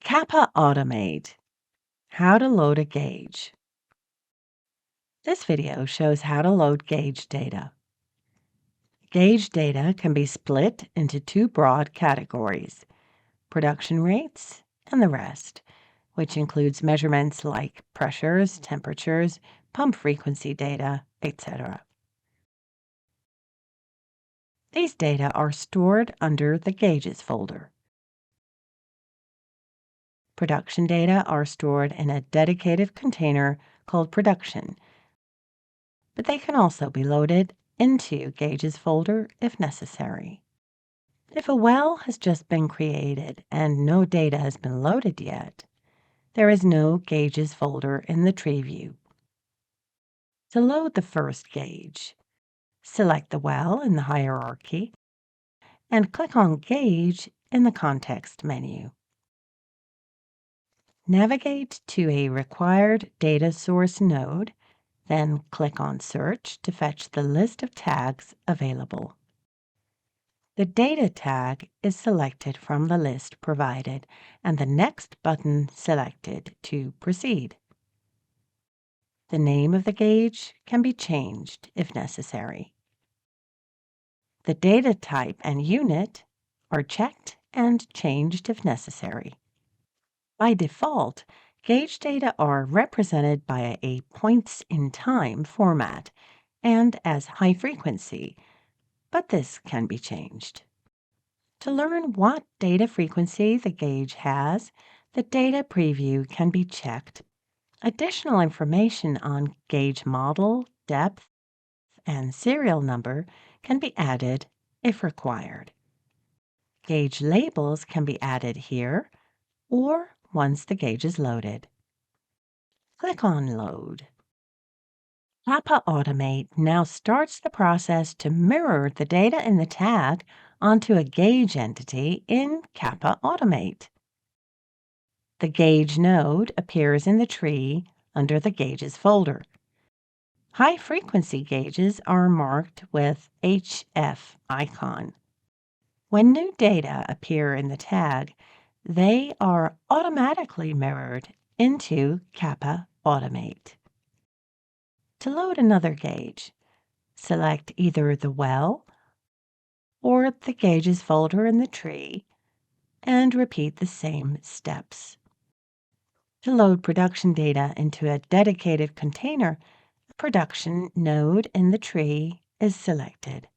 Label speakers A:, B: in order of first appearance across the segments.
A: KAPPA-AUTOMATE, how to load a gauge. This video shows how to load gauge data. Gauge data can be split into two broad categories, production rates and the rest, which includes measurements like pressures, temperatures, pump frequency data, etc. These data are stored under the Gauges folder. Production data are stored in a dedicated container called Production, but they can also be loaded into Gauges folder if necessary. If a well has just been created and no data has been loaded yet, there is no Gauges folder in the tree view. To load the first gauge, select the well in the hierarchy and click on Gauge in the context menu. Navigate to a required data source node, then click on Search to fetch the list of tags available. The data tag is selected from the list provided and the Next button selected to proceed. The name of the gauge can be changed if necessary. The data type and unit are checked and changed if necessary. By default, gauge data are represented by a points in time format and as high frequency, but this can be changed. To learn what data frequency the gauge has, the data preview can be checked. Additional information on gauge model, depth, and serial number can be added if required. Gauge labels can be added here or once the gauge is loaded. Click on Load. KAPPA-AUTOMATE now starts the process to mirror the data in the tag onto a gauge entity in KAPPA-AUTOMATE. The gauge node appears in the tree under the Gauges folder. High-frequency gauges are marked with HF icon. When new data appear in the tag, they are automatically mirrored into KAPPA-AUTOMATE. To load another gauge, select either the well or the Gauges folder in the tree and repeat the same steps. To load production data into a dedicated container, the production node in the tree is selected.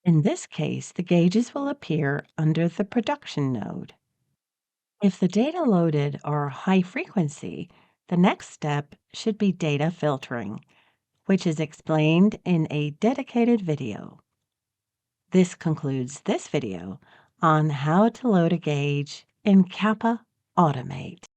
A: In this case, the gauges will appear under the production node. If the data loaded are high frequency, the next step should be data filtering, which is explained in a dedicated video. This concludes this video on how to load a gauge in KAPPA-AUTOMATE.